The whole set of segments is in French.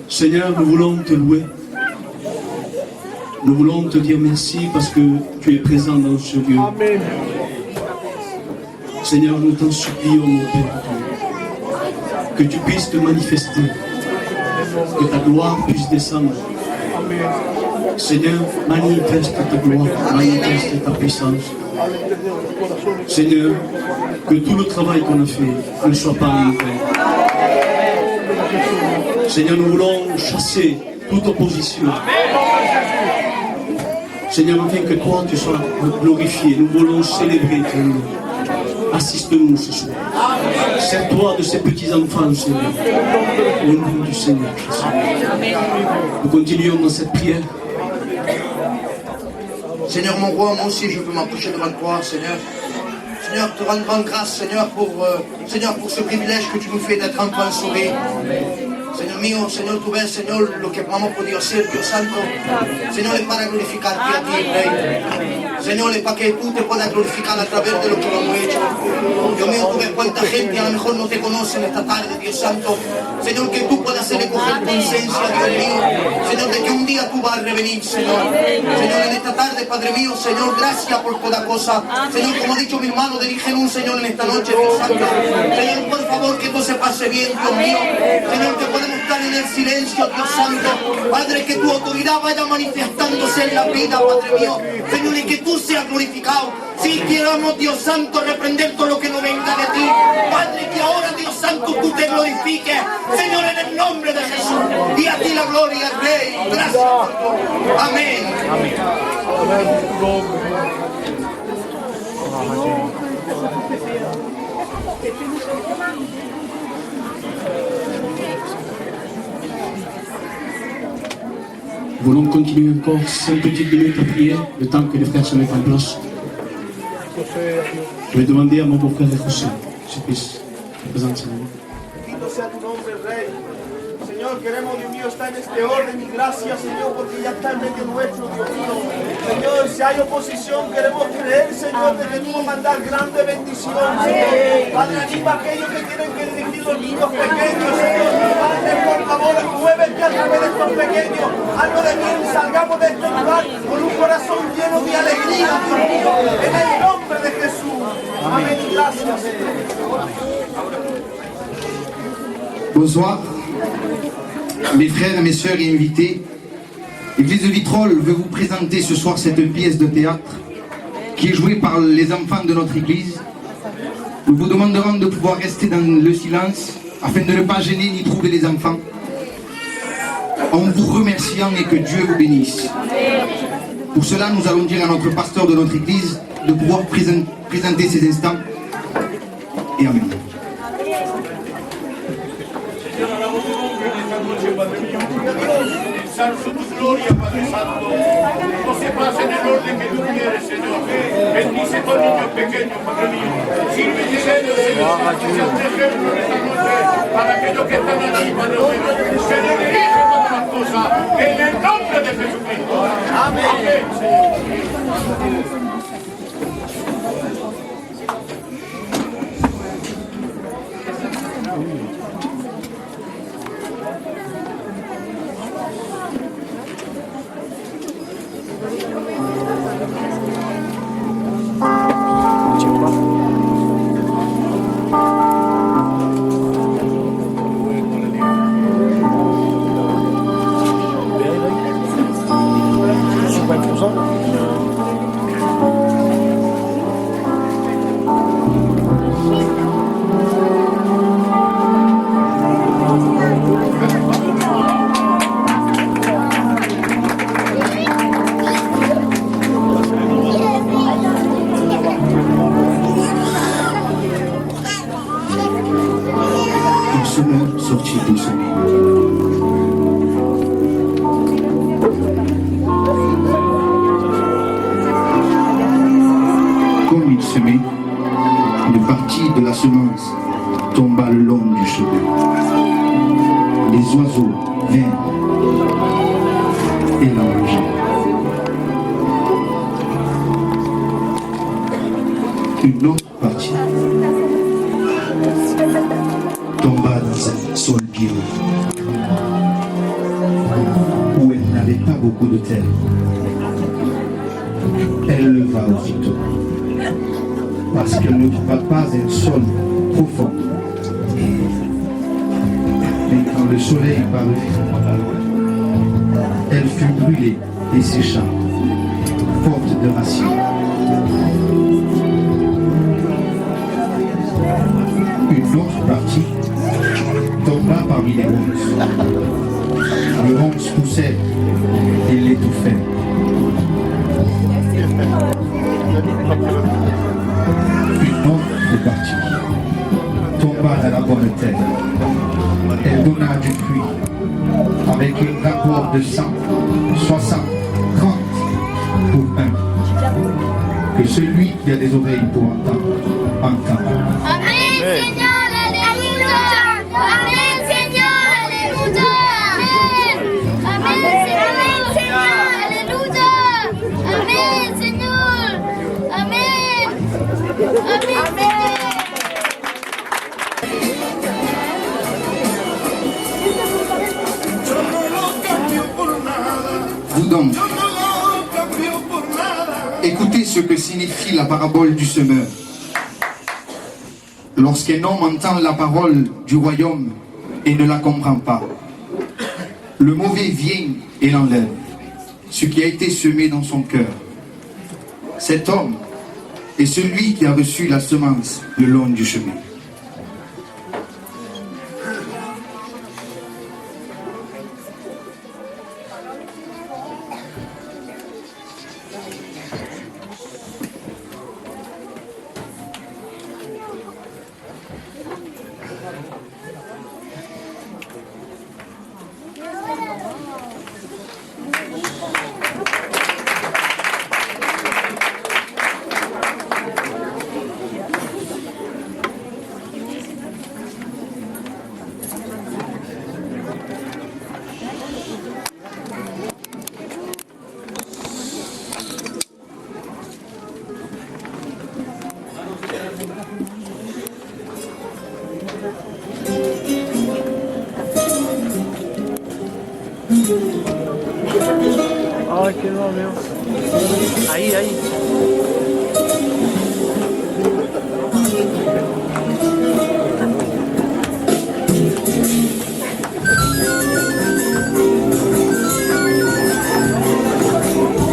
Seigneur, nous voulons te louer. Nous voulons te dire merci parce que tu es présent dans ce lieu. Amen. Seigneur, nous t'en supplions, mon Père, que tu puisses te manifester, que ta gloire puisse descendre. Seigneur, manifeste ta gloire, manifeste ta puissance. Seigneur, que tout le travail qu'on a fait ne soit pas en vain. Seigneur, nous voulons chasser toute opposition. Seigneur, afin que toi, tu sois glorifié. Nous voulons célébrer ton nom. Assiste-nous ce soir. Sers-toi de ces petits-enfants, Seigneur. Au nom du Seigneur Jésus. Nous continuons dans cette prière. Seigneur mon roi, moi aussi je veux m'approcher devant toi, Seigneur. Seigneur, te rendre grande grâce, Seigneur, pour ce privilège que tu nous fais d'être enfants sauvés. Señor mío, Señor, tú ves, Señor, lo que vamos podido hacer, Dios Santo. Señor, es para glorificarte a ti, Rey. Señor, es para que tú te puedas glorificar a través de lo que hemos hecho. Dios mío, tú ves cuánta gente a lo mejor no te conoce en esta tarde, Dios Santo. Señor, que tú puedas hacerle coger conciencia, Dios mío. Señor, de que un día tú vas a revenir, Señor. Señor, en esta tarde, Padre mío, Señor, gracias por toda cosa. Señor, como ha dicho mi hermano, dirígenos, Señor, en esta noche, Dios Santo. Señor, por favor, que todo se pase bien, Dios mío. Señor, que podemos estar en el silencio, Dios Santo. Padre, que tu autoridad vaya manifestándose en la vida, Padre mío. Señor, y que tú seas glorificado. Si queramos, Dios Santo, reprender todo lo que no venga de ti. Padre, que ahora, Dios Santo, tú te glorifiques. Señor, en el nombre de Jesús. Y a ti la gloria, Rey. Gracias por todo. Amén. Amén. Nous voulons continuer encore 5 petites minutes à prier, le temps que les frères se mettent en place. Je vais demander à mon beau-frère José, si puisse se présenter. Bendito sea tu nombre, Rey. Señor, queremos, Dios mío, estar en este orden y gracias, Señor, porque ya está en medio nuestro, Dios mío. Señor, si hay oposición, queremos creer, Señor, de que tú vas a mandar grande bendición, Señor. Padre, anima a aquellos que tienen que dirigir los niños pequeños, Señor. Padre, por favor, muévete a través de estos pequeños. Hazlo de bien, salgamos de este lugar con un corazón lleno de alegría, Dios mío. En el nombre de Jesús. Amén y gracias, Señor. Bonsoir, mes frères et mes sœurs et invités. L'église de Vitrolles veut vous présenter ce soir cette pièce de théâtre qui est jouée par les enfants de notre église. Nous vous demanderons de pouvoir rester dans le silence afin de ne pas gêner ni trouver les enfants. En vous remerciant et que Dieu vous bénisse. Pour cela, nous allons dire à notre pasteur de notre église de pouvoir présenter ces instants. Et Amen. Ensalzo tu gloria, Padre Santo. No se pase en el orden que tú quieres, Señor. Bendice a estos niños pequeños, Padre mío. Sirve de ellos, Señor. Sea un ejemplo en esta noche para aquellos que están aquí, Padre mío. Se le dirige todas las cosas en el nombre de Jesucristo. Amén. Amén, Señor. Comme il semait, une partie de la semence tomba le long du chemin. Les oiseaux vinrent et la mangèrent. Une autre partie tomba dans un sol bien. coup de terre. Elle leva aussitôt, parce qu'elle ne trouva pas un sol profond. Mais quand le soleil parut, elle fut brûlée et sécha, faute de racines. Une autre partie tomba parmi les ronces. Les ronces poussèrent et l'étouffèrent. Une autre partie tomba dans la bonne terre. Elle donna du fruit avec un rapport de 100, 60, 30 pour 1. Que celui qui a des oreilles pour entendre, entende. Amen, Seigneur, alléluia. Amen, Seigneur, alléluia. Amen, Seigneur, alléluia. Amen, Seigneur. Amen. Amen, Seigneur. Vous donc, écoutez ce que signifie la parabole du semeur. Lorsqu'un homme entend la parole du royaume et ne la comprend pas, le mauvais vient et l'enlève, ce qui a été semé dans son cœur. Cet homme est celui qui a reçu la semence le long du chemin. Ai, que não, meu. Aí, aí.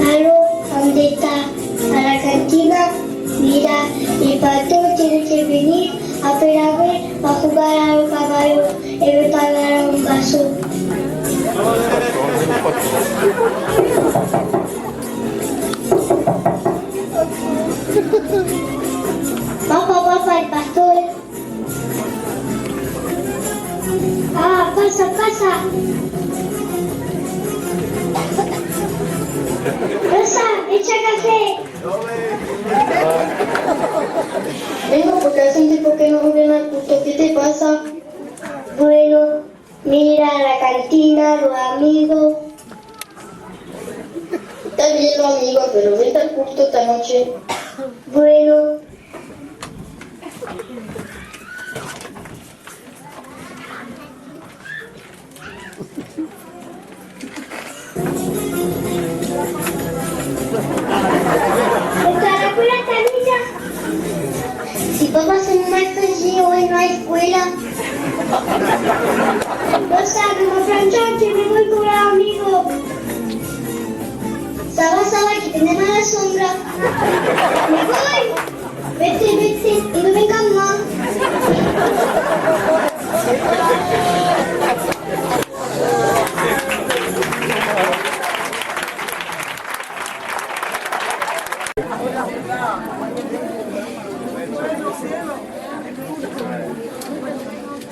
Aló, ¿dónde está? A la cantina. Mira, el patrón tiene que venir a pelarme para jugar a los caballos y me pagará un vaso. Papá, el pastor. Ah, pasa. Rosa, echa café. Vengo porque hace un tiempo que no ven al culto. ¿Qué te pasa? Bueno, mira la cantina, los amigos. Está bien los amigos, pero vente al culto esta noche. Bueno. ¿Estará con la camisa? Si papá se me marca allí, hoy no hay escuela. Rosa, me voy a planchar, que me voy con los amigos. Saba, que tenemos la sombra. Me voy. Vete, y no vengas más.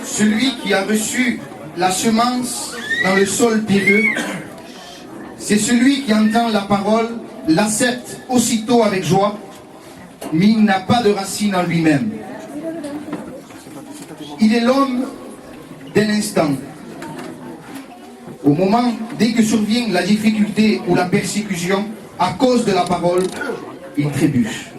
Celui qui a reçu la semence dans le sol pierreux, c'est celui qui entend la parole, l'accepte aussitôt avec joie, mais il n'a pas de racine en lui-même. Il est l'homme d'un instant. Au moment, dès que survient la difficulté ou la persécution, à cause de la parole, il trébuche.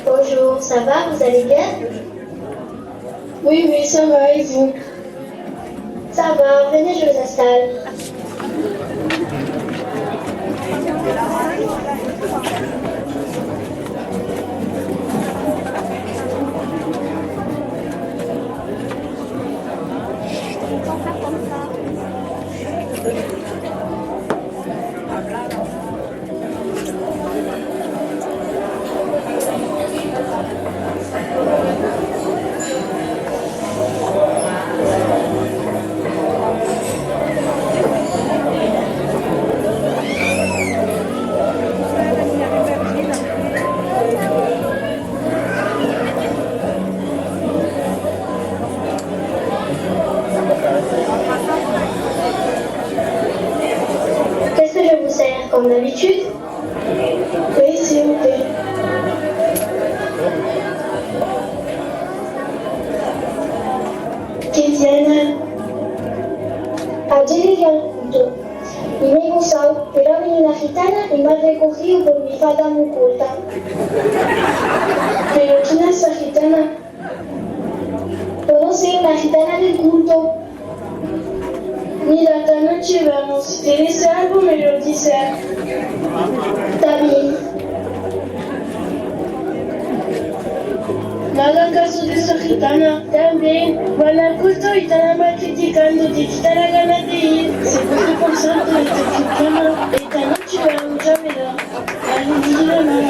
Bonjour, ça va, vous allez bien? Oui, oui, ça va, et vous? Ça va, venez, je vous installe. Qu'est-ce que je vous sers, comme d'habitude? Oui, s'il vous plaît. ¿Qué tiene? Ayer llegué al culto y me he gozado, pero ha venido una gitana y me ha recogido por mi falda muy corta. ¿Pero quién es esa gitana? ¿Puedo ser una gitana del culto? Mira, esta noche vamos. Si te dice algo, me lo dice. Está bien. No hagan caso de esa gitana. También van al culto y están mal criticando. Te quita la gana de ir. Se puso por santo y te criticando. Esta noche vamos, ya verá. Alguien diga nada.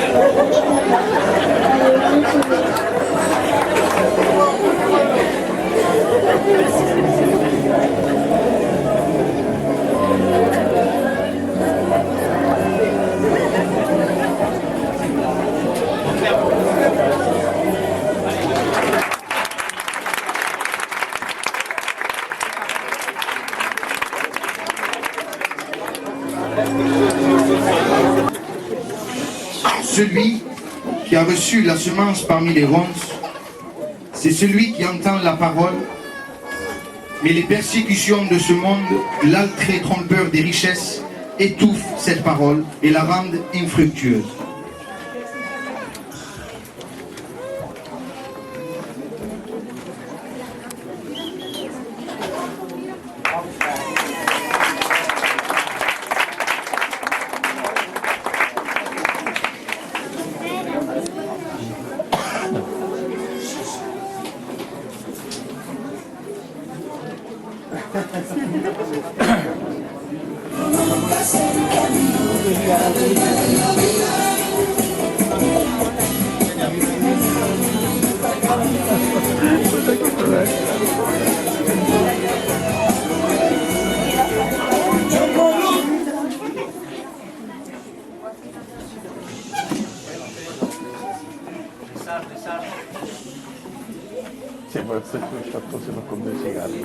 Celui qui a reçu la semence parmi les ronces, c'est celui qui entend la parole, mais les persécutions de ce monde, l'attrait trompeur des richesses, étouffent cette parole et la rendent infructueuse. Sì, ma se tu fatto se non come i cigarri.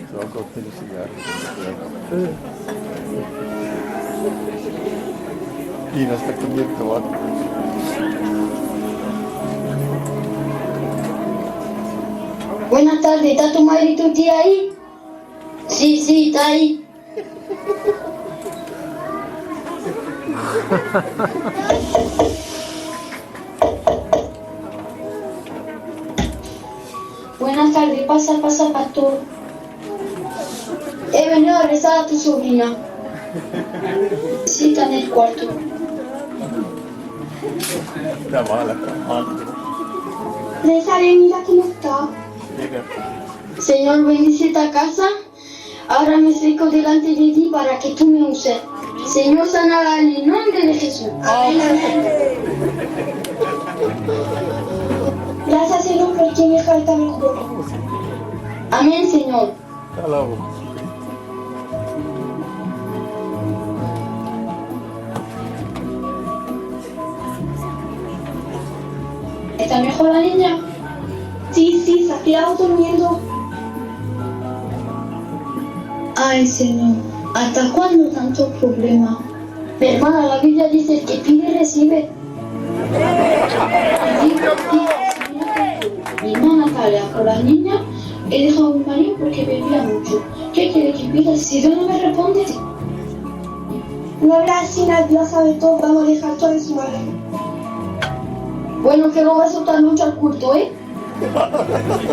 Se non come i cigarri. Ina sta comiendo. Buenas tardes, ¿está tu madre y tu tía ahí? Sí, sí, está ahí. Buenas tardes, pasa, pastor. He venido a rezar a tu sobrina. Sí, está en el cuarto. Está mala, está mala. Rezaré, mira cómo está. Señor, bendice esta casa. Ahora me acerco delante de ti para que tú me uses. Señor, sanará en el nombre de Jesús. Amén. Gracias, Señor, porque mi hija está mejor. Amén, Señor. Hasta luego. ¿Está mejor la niña? Sí, se ha quedado durmiendo. Ay, Señor, ¿hasta cuándo tanto problema? Mi hermana, la Biblia dice que pide recibe. Mi hermana Natalia con la niña he dejado a mi marido porque bebía mucho. ¿Qué quiere que pida si Dios no me responde? No habrá así, Dios sabe todo, vamos a dejar todo en su mano. Bueno, que robas otra noche al culto, ¿eh?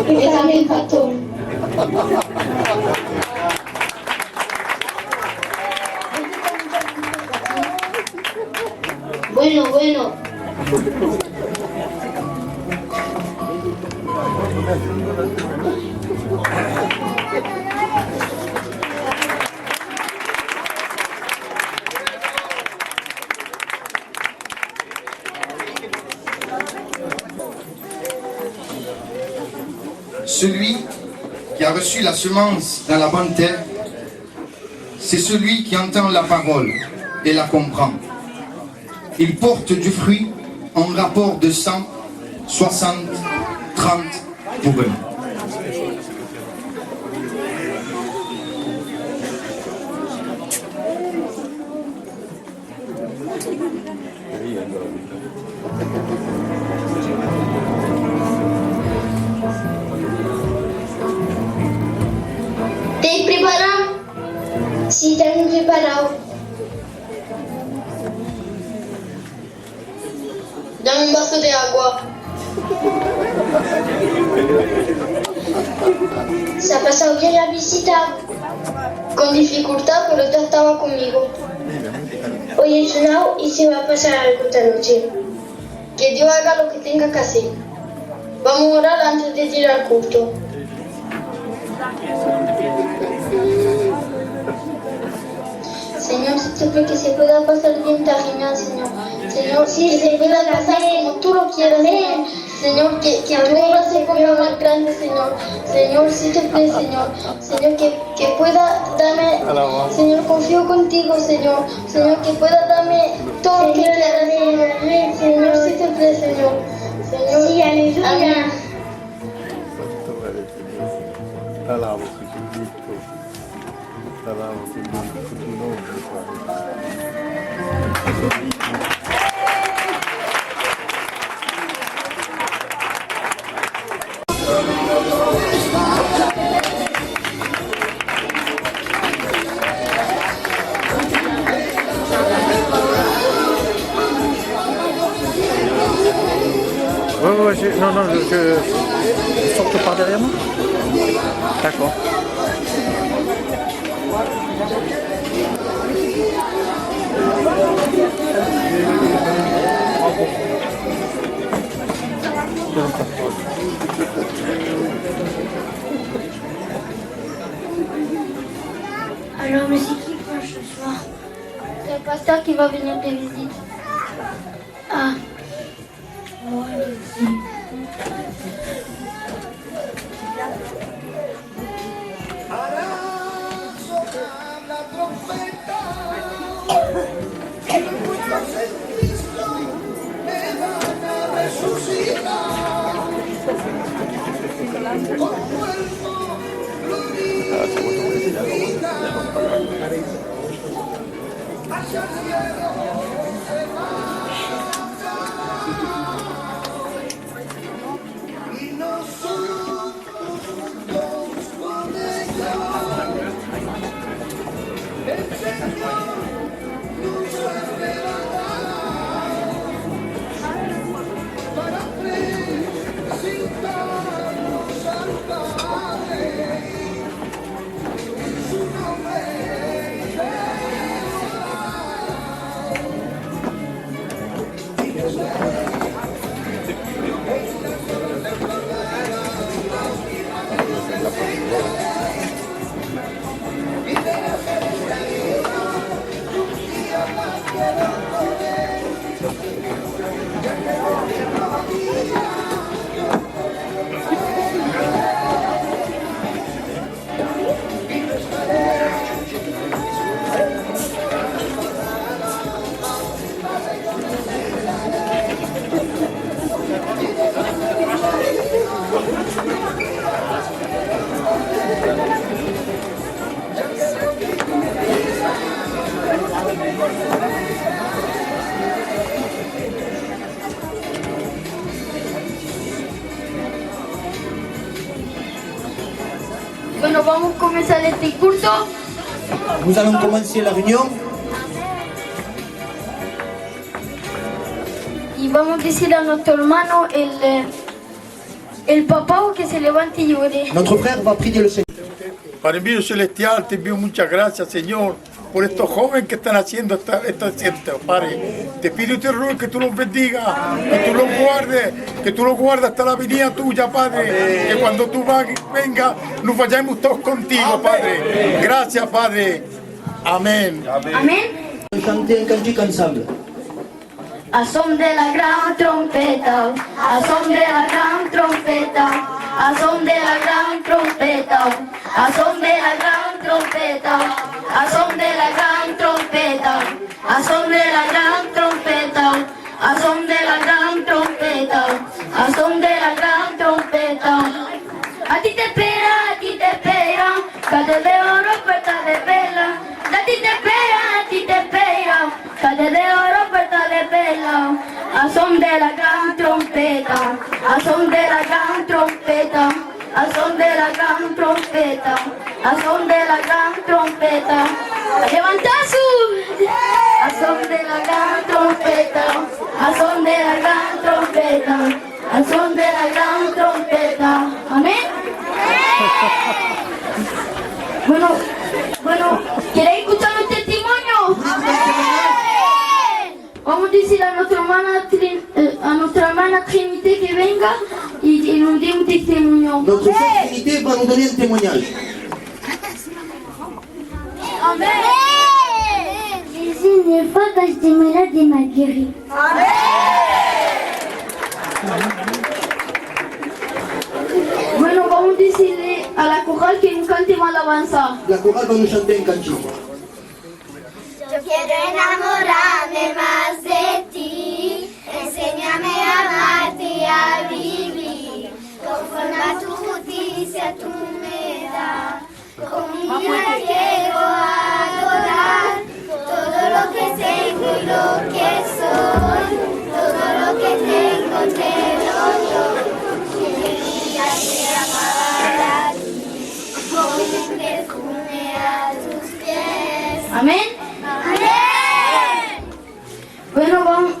Que también, pastor. Bueno. Celui qui a reçu la semence dans la bonne terre, c'est celui qui entend la parole et la comprend. Il porte du fruit en rapport de 100, 60, 30 pour eux. ¿Te preparan? Sí, están preparados. Dame un vaso de agua. ¿Se ha pasado bien la visita? Con dificultad, pero usted estaba conmigo. Hoy es sonado y se va a pasar algo esta noche. Que Dios haga lo que tenga que hacer. Vamos a orar antes de ir al culto. Señor, si te pido que se pueda pasar bien esta reunión, Señor. Señor, si se pueda pasar como tú lo quieras, Señor. Señor, que tu obra se ponga más grande, Señor. Señor, si te pido, Señor. Señor, que pueda darme, Señor, confío contigo, Señor. Señor, que pueda darme todo lo que quieras, Señor. Señor, si te pido, Señor. Señor, sí, aleluya. Amén. Alabo, Jesucristo. Alabo, Jesucristo, tu nombre, Padre. Ouais, non, je sorte par derrière moi. D'accord. Alors, mais c'est qui proche ce soir? C'est le pasteur qui va venir te visiter. Ah. Oh, allez-y. Bueno, vamos a comenzar este culto. Nous allons commencer la réunion. y vamos a decir a nuestro hermano el papá que se levante y llore. Notre frère va prier le Seigneur. Padre mío celestial, te envío muchas gracias, Señor, por estos jóvenes que están haciendo esta Padre. Te pido y te ruego que tú los bendigas, que tú los guardes hasta la venida tuya, Padre. Que cuando tú vengas, nos vayamos todos contigo, Padre. Gracias, Padre. Amén. Amén. Chanter un cantique ensemble. A son de la gran trompeta, a son de la gran trompeta, a son de la gran trompeta, a son de la gran trompeta, a son de la gran trompeta, a son de la gran trompeta, a son de la gran trompeta, a son de la gran trompeta. A ti te espera, calle de oro, puerta de vela. A ti te espera, calle de oro, puerta de vela. A son de la gran trompeta, a son de la gran trompeta, a son de la gran trompeta, a son de la gran trompeta. Levanta su, a son de la gran trompeta, a son de la gran trompeta, a son de la gran trompeta. Amén. Bueno, ¿queréis escuchar un testimonio? Vamos a decir a nuestra hermana Trinité que venga y nos dé un testimonio. Notre sœur Trinité va nous donner un témoignage. Amén. Jésus n'est pas parce que malade et m'a guéri. Bueno, vamos a decirle a la coral que nos cante más alabanza. La chorale va nous chanter un cantique. Yo quiero enamorarme más de ti, enséñame a amarte y a vivir, conforme a tu justicia tú me das, con mi vida quiero adorar, todo lo que tengo y lo que soy, todo lo que tengo te lo doy, que mi vida sea para ti, como un perfume a tus pies. Amén. Bueno, vamos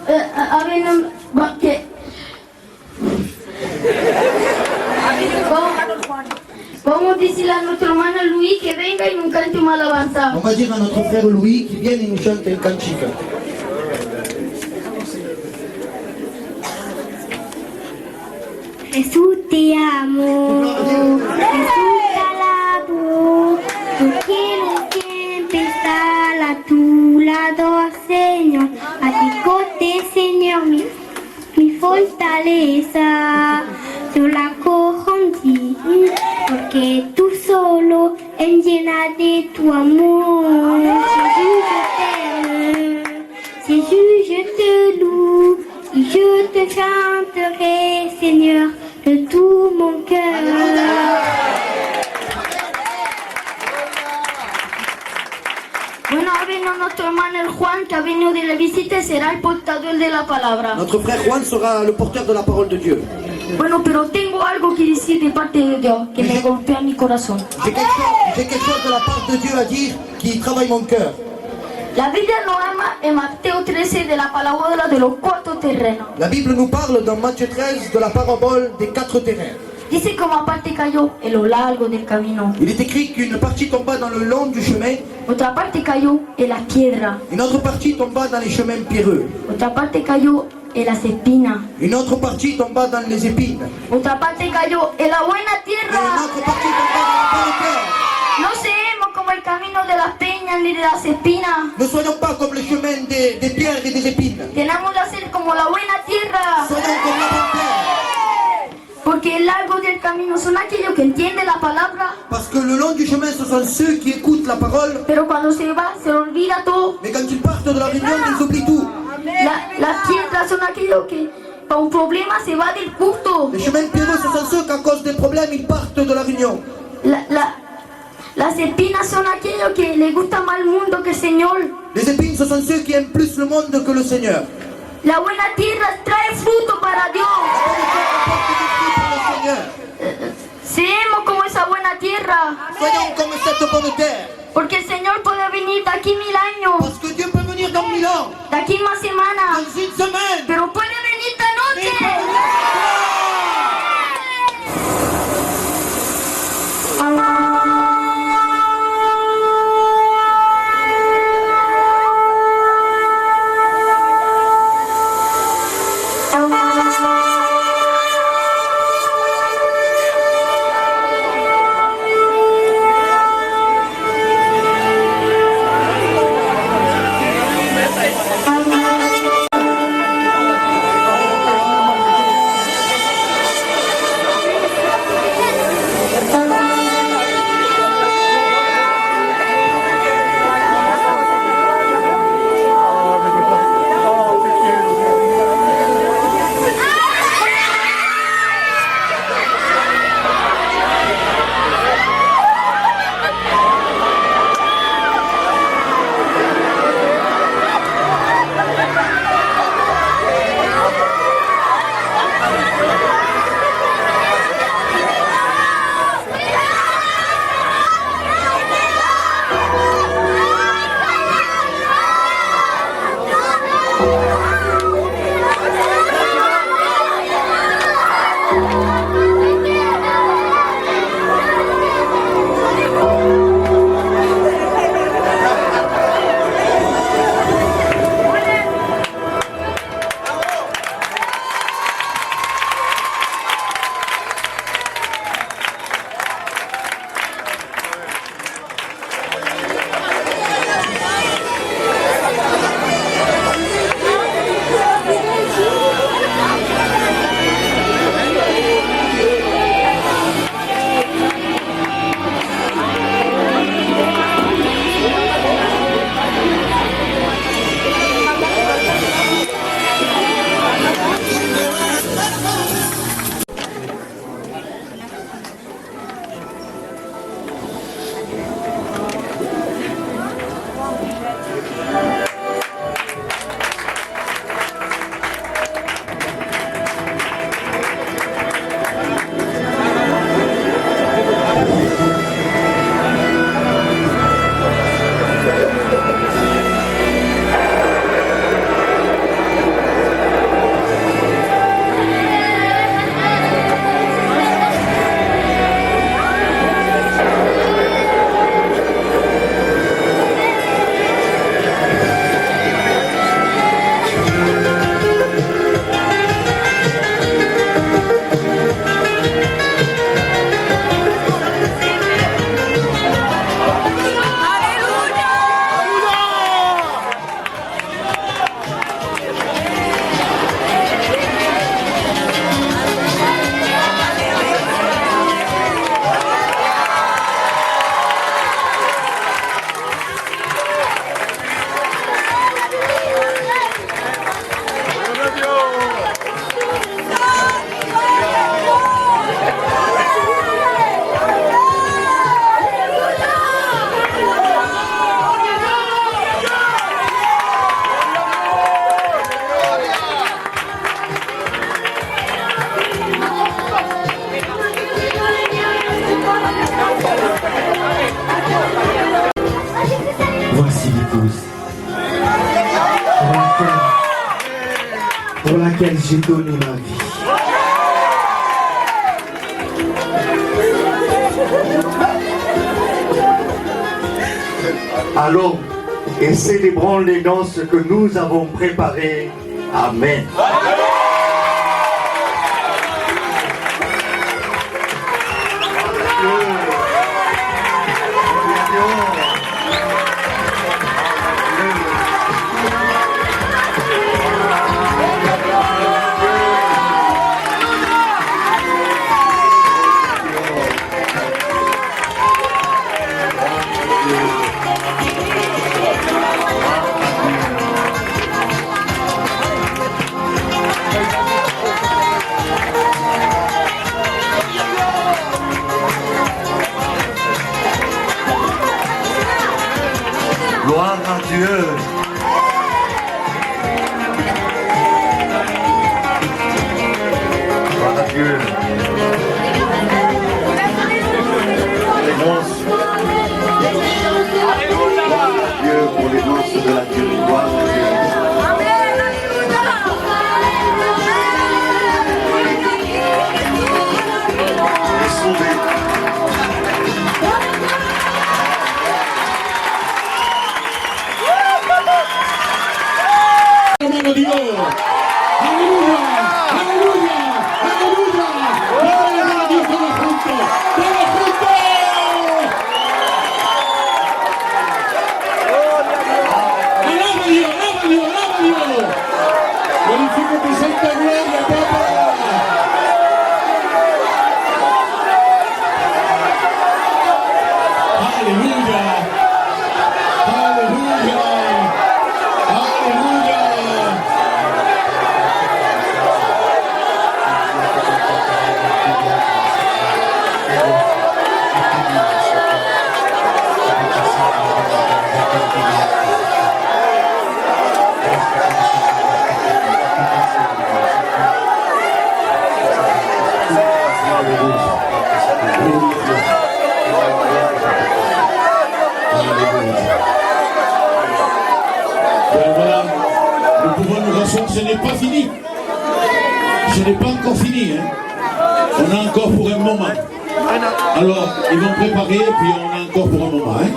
vamos a decirle a nuestro hermano Luis que venga y nos cante una alabanza. On va dire à notre frère Louis qui vienne et nous chante un cantique. Jesús te amo, Jesús te alabo, yo quiero siempre estar a tu lado, Señor, a ti corte, Señor, mi fortaleza, yo la corrompí, porque tú solo es llena de tu amor. Jésus, je t'aime, Jésus, je te loue, et je te chanterai, Seigneur, de tout mon cœur. Bueno, ha venido nuestro hermano el Juan, que ha venido de la visita y será el portador de la palabra. Notre frère Juan sera le porteur de la parole de Dieu. Bueno, pero tengo algo que decir de parte de Dios, que me golpea mi corazón. J'ai quelque chose de la part de Dieu à dire qui travaille mon cœur. La Biblia nos habla en Mateo 13 de la palabra de los 4 terrenos. La Bible nous parle dans Matthieu 13 de la parabole des 4 terrains. Dice que una parte cayó en lo largo del camino, Il est écrit qu'une partie tomba dans le long du chemin, otra parte cayó en la piedra, une autre partie tomba dans les chemins pierreux, otra parte cayó en las espinas, une autre partie tomba dans les épines, otra parte cayó en la buena et une tierra. autre partie tomba dans la bonne terre. No seamos como el camino de las peñas ni de las espinas. Ne soyons pas comme le chemin des pierres et des épines. Tenemos que ser como la buena tierra. Soyons comme la bonne terre. Porque el largo del camino son aquellos que entienden la palabra, Parce que le long du chemin, ce sont ceux qui écoutent la parole, pero cuando se va se olvida todo. mais quand ils partent de la réunion, ils oublient tout. Las piedras son aquellos que para un problema se va del culto. Les chemins pierreux, ce sont ceux qu'à cause des problèmes, ils partent de la réunion. Las espinas son aquellos que les gusta más el mundo que el Señor. Les épines, ce sont ceux qui aiment plus le monde que le Seigneur. La buena tierra trae fruto para Dios. Seamos como esa buena tierra. Soyons comme cette bonne terre. Porque el Señor puede venir de aquí 1000 años, Parce que Dieu peut venir dans 1000 ans, de aquí más semanas, dans une semaine. pero puede venir pour laquelle j'ai donné ma vie. Allons et célébrons les noces que nous avons préparées. Amen. Gloire à Dieu. Gloire à Dieu. Les noces. Gloire à Dieu pour les noces de la Dieu. Gloire à Dieu. On est sauvés. ce n'est pas encore fini, hein. On a encore pour un moment. Alors, ils vont préparer, et puis on a encore pour un moment, hein.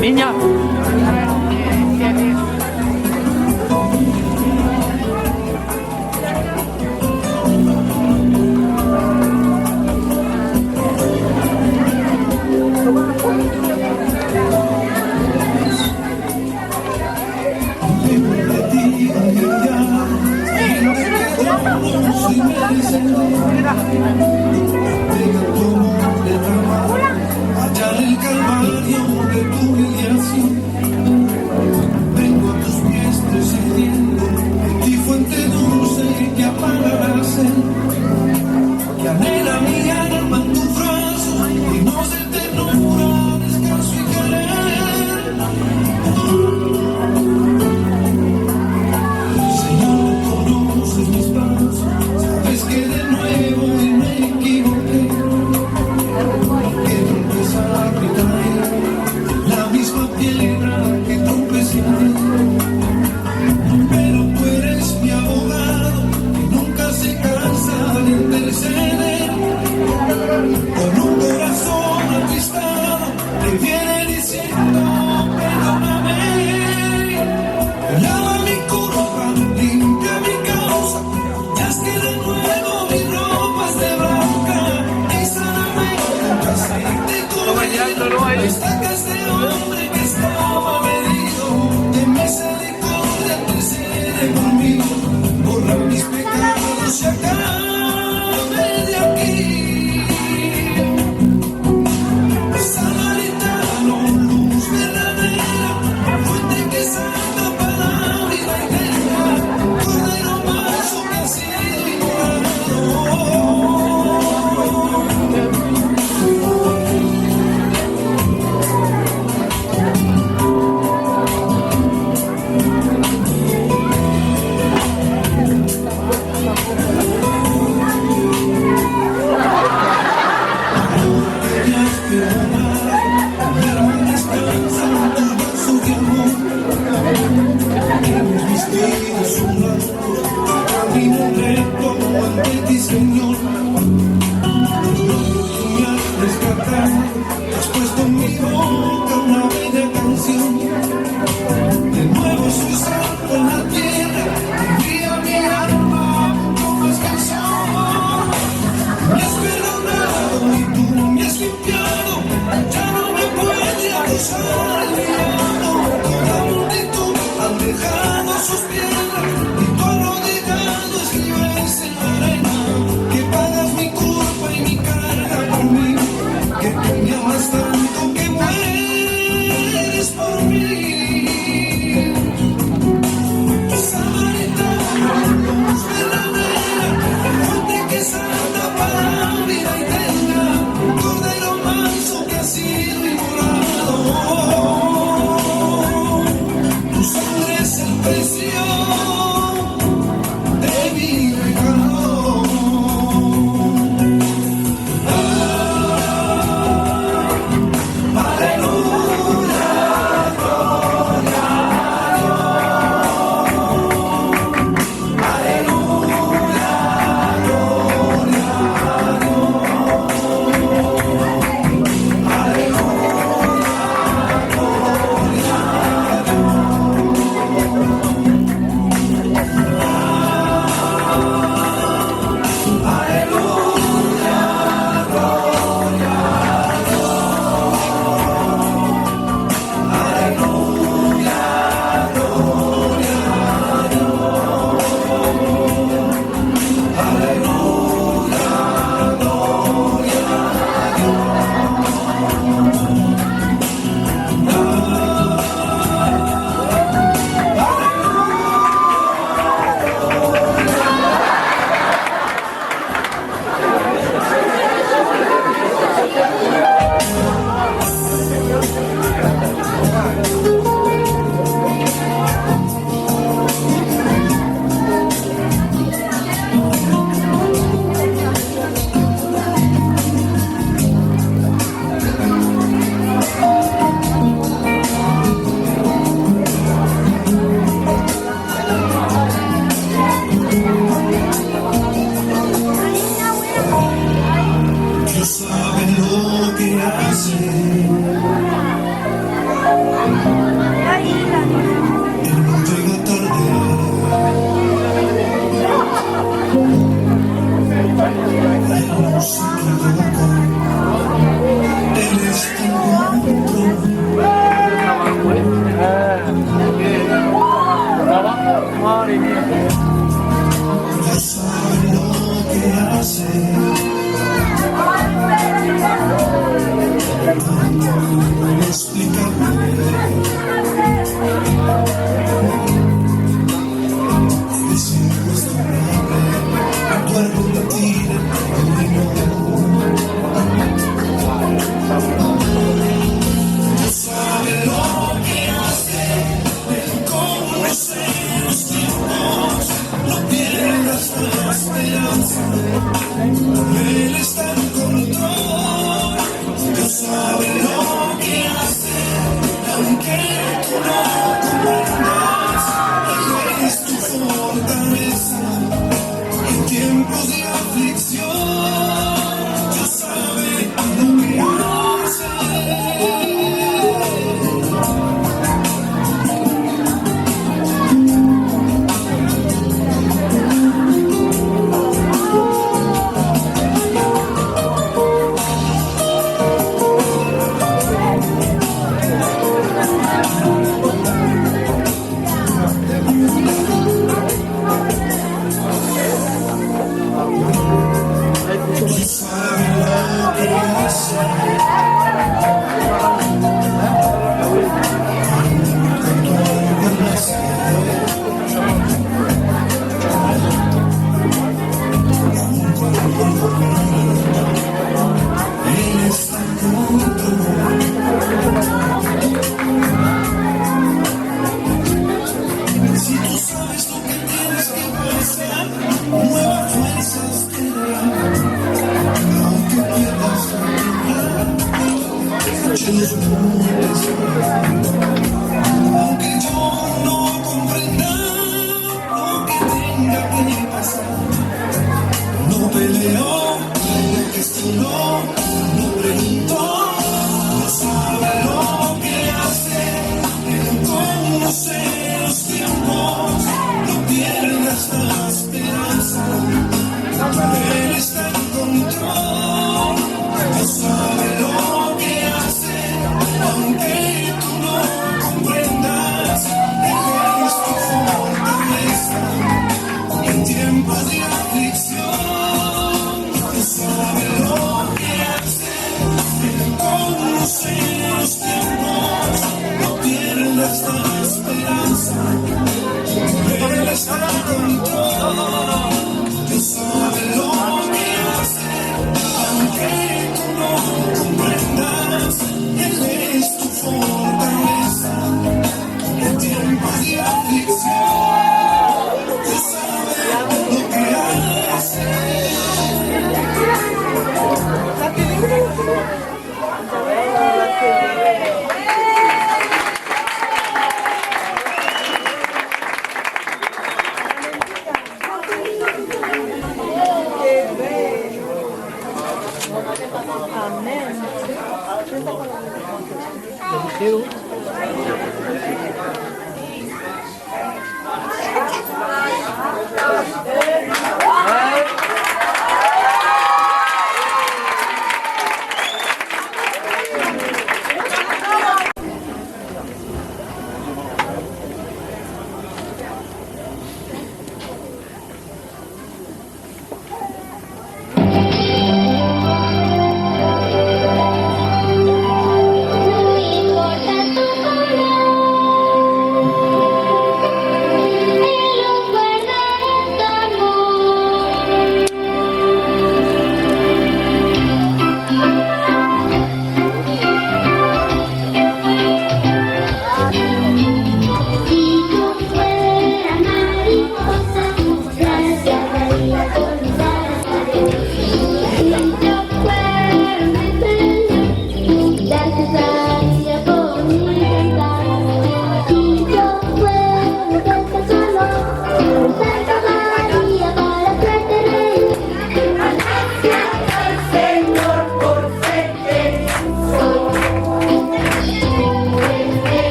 Niña. Allá en el calvario de tu humillación.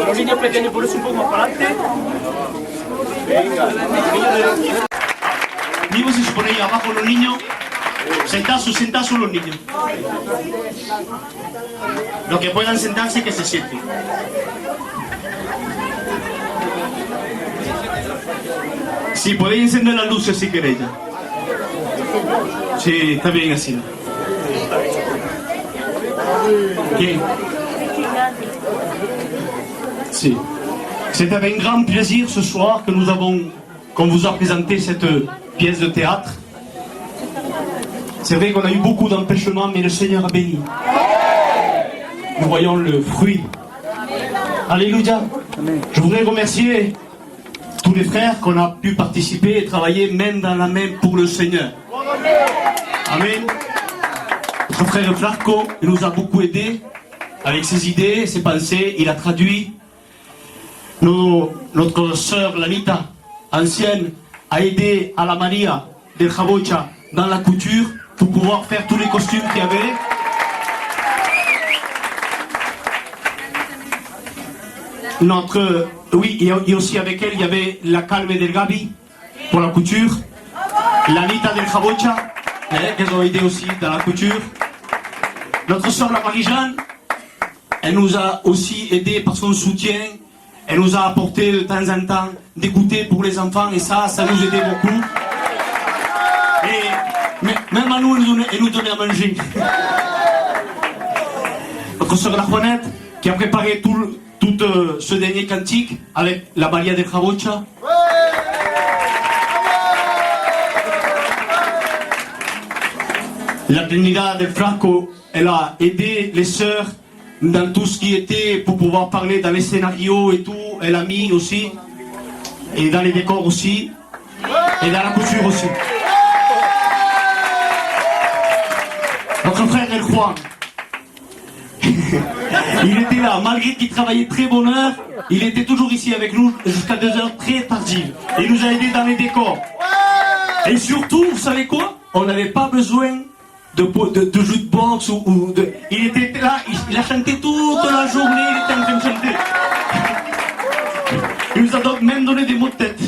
Los niños pequeños por eso un poco más para adelante. Venga. Mismo si se pone ahí abajo los niños, sentados los niños. Los que puedan sentarse, que se sienten. Sí, podéis encender las luces si queréis. Sí, está bien así. Bien. Si. C'est avec un grand plaisir ce soir que qu'on vous a présenté cette pièce de théâtre. C'est vrai qu'on a eu beaucoup d'empêchements, mais le Seigneur a béni. Nous voyons le fruit. Alléluia. Je voudrais remercier tous les frères qu'on a pu participer et travailler main dans la main pour le Seigneur. Amen. Notre frère Flarco, il nous a beaucoup aidé avec ses idées, ses pensées, il a traduit. Notre sœur Lanita, ancienne, a aidé à la Maria del Jabocha dans la couture pour pouvoir faire tous les costumes qu'il y avait. Et aussi avec elle, il y avait la Calme del Gabi pour la couture, Lanita del Jabocha, qu'elles ont aidé aussi dans la couture. Notre sœur la Marie-Jeanne, elle nous a aussi aidé par son soutien. Elle nous a apporté de temps en temps des goûters pour les enfants et ça nous aidait beaucoup. Et même à nous, elle nous donnait à manger. Notre sœur la Juanette, qui a préparé tout ce dernier cantique avec la Maria del Jabocha. La Trinidad del Flarco, elle a aidé les sœurs dans tout ce qui était pour pouvoir parler dans les scénarios et tout. Elle a mis aussi, et dans les décors aussi, et dans la couture aussi. Notre frère El Juan, il était là, malgré qu'il travaillait très bonne heure, il était toujours ici avec nous jusqu'à 2 heures très tardives. Il nous a aidés dans les décors. Et surtout, vous savez quoi? On n'avait pas besoin de jukebox ou de... Il était là, il a chanté toute la journée, il était en train de chanter. Il nous a donc même donné des mots de tête.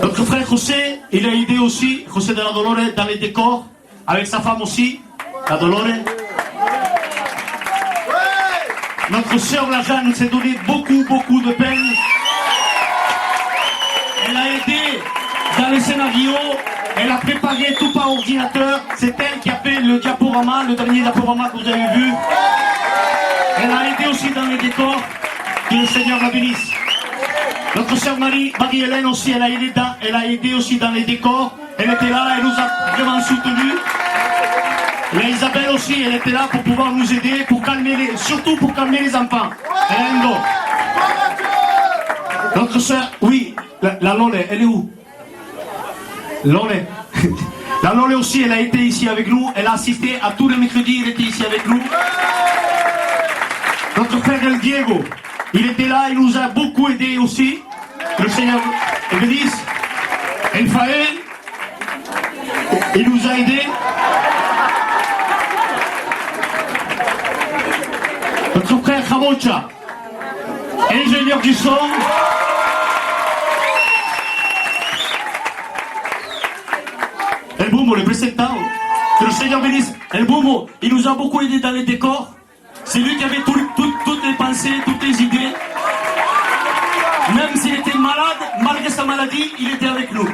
Notre frère José, il a aidé aussi, José de la Dolores, dans les décors, avec sa femme aussi, la Dolores. Notre sœur la Jeanne s'est donné beaucoup de peine. Elle a aidé dans les scénarios. Elle a préparé tout par ordinateur. C'est elle qui a fait le diaporama, le dernier diaporama que vous avez vu. Elle a aidé aussi dans les décors. Que le Seigneur la bénisse. Notre sœur Marie-Hélène aussi, elle a aidé aussi dans les décors. Elle était là, elle nous a vraiment soutenus. Et Isabelle aussi, elle était là pour pouvoir nous aider, surtout pour calmer les enfants. Notre sœur, oui, la Lole, elle est où? Lole. La Lole aussi, elle a été ici avec nous. Elle a assisté à tous les mercredis, elle était ici avec nous. Notre frère El Diego, il était là, il nous a beaucoup aidé aussi. Le Seigneur le bénisse. El Fael, il nous a aidés. Notre frère Jabocha, ingénieur du son. El Bumbo, le presentado. Que le Seigneur bénisse. El Bumbo, il nous a beaucoup aidé dans les décors. C'est lui qui avait toutes les pensées, toutes les idées. Même s'il était malade, malgré sa maladie, il était avec nous.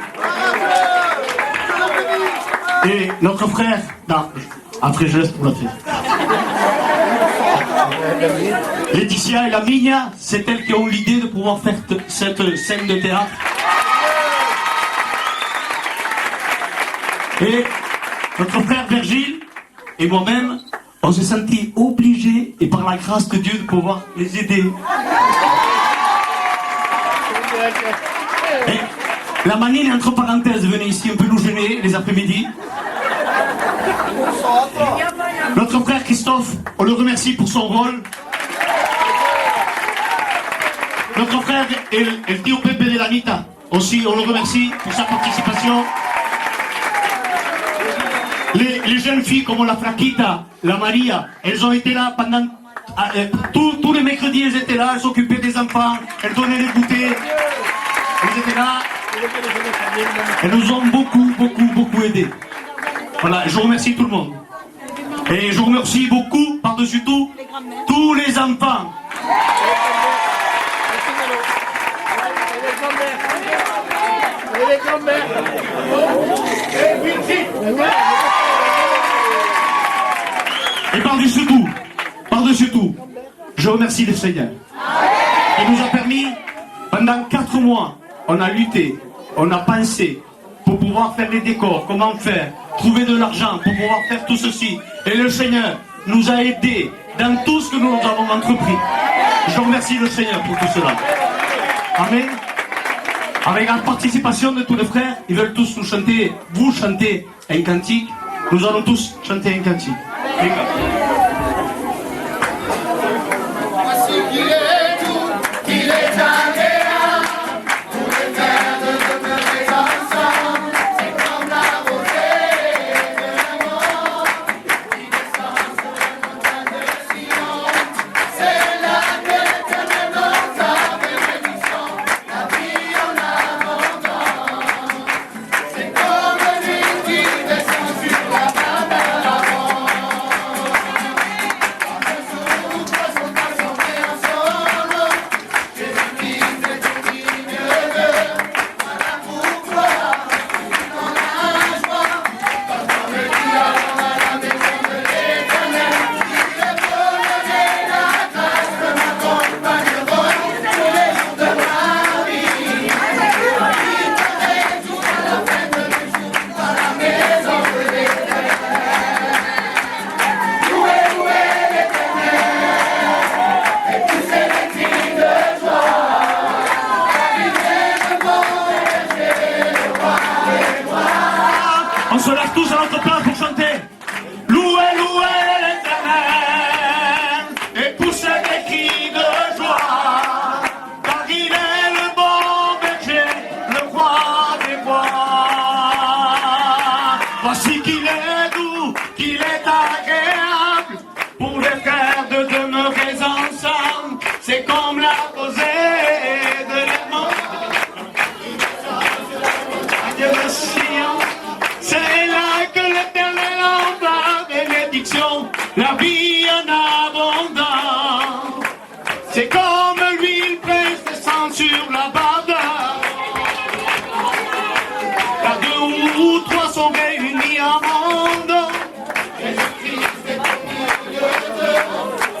Et notre frère, non, après je laisse pour la fête. Laetitia et la Migna, c'est elles qui ont l'idée de pouvoir faire cette scène de théâtre. Et notre frère Virgile et moi-même, on s'est sentis obligés, et par la grâce de Dieu, de pouvoir les aider. Et la manine, entre parenthèses, venait ici un peu nous gêner les après-midi. Notre frère Christophe, on le remercie pour son rôle. Notre frère El Tio Pepe de Lanita, aussi, on le remercie pour sa participation. Les jeunes filles comme la Flaquita, la Maria, elles ont été là pendant tous les mercredis, elles étaient là, elles s'occupaient des enfants, elles donnaient les goûters. Elles étaient là. Elles nous ont beaucoup aidés. Voilà, je remercie tout le monde. Et je remercie beaucoup, par-dessus tout, tous les enfants. Et par-dessus tout, je remercie le Seigneur. Il nous a permis, pendant 4 mois, on a lutté, on a pensé pour pouvoir faire les décors, comment faire, trouver de l'argent pour pouvoir faire tout ceci. Et le Seigneur nous a aidés dans tout ce que nous avons entrepris. Je remercie le Seigneur pour tout cela. Amen. Avec la participation de tous les frères, ils veulent tous nous chanter, vous chanter un cantique. Nous allons tous chanter un cantique. Voici qu'il est doux, qu'il est agréable, pour les faire de demeurer ensemble. C'est comme la rosée de l'amour qui descend sur la montagne de Sion. C'est là que l'Éternel donne sa bénédiction, la vie en abondance. C'est comme l'huile qui descend sur la table de l'avant. On se lève tous à notre place pour chanter. Louez, louez l'Éternel et poussez des cris de joie, car il est le bon berger, le roi des bois. Voici qu'il est doux, qu'il est agréable, pour les frères de demeurer ensemble. C'est comme la rosée de l'amour. C'est là que l'Éternel envoie bénédiction, la vie en abondance. C'est comme l'huile fraîche descend sur la barbe. Car 2 ou 3 sont réunis en monde. Jésus-Christ est au milieu d'eux.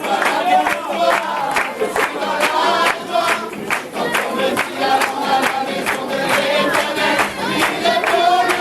Voilà pourquoi je suis dans la joie. Quand on me dit allons à la maison de l'Éternel, il est pour le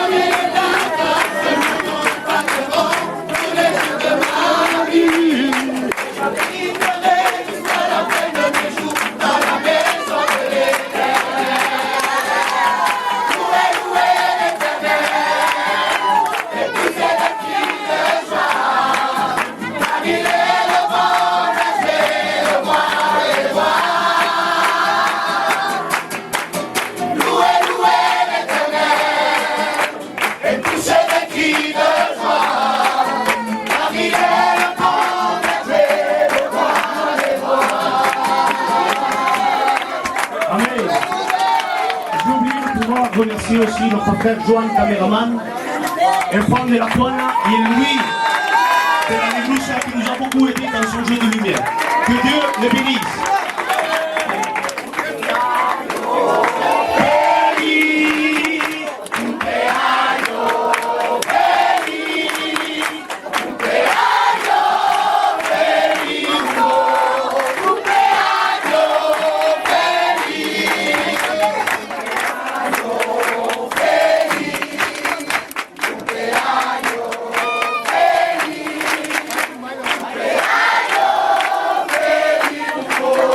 remercier aussi notre frère Joan, caméraman, et Juan de la Juana et Louis de la Negrusha qui nous a beaucoup aidé dans son jeu de lumière. Que Dieu les bénisse. Oh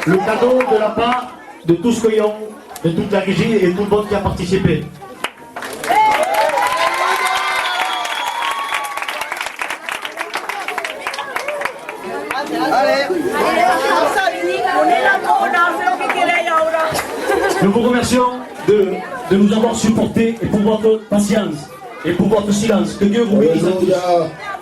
le cadeau de la part de tous Coyon, de toute la régie et tout le monde qui a participé. Nous vous remercions de nous avoir supportés et pour votre patience et pour votre silence. Que Dieu vous bénisse à tous.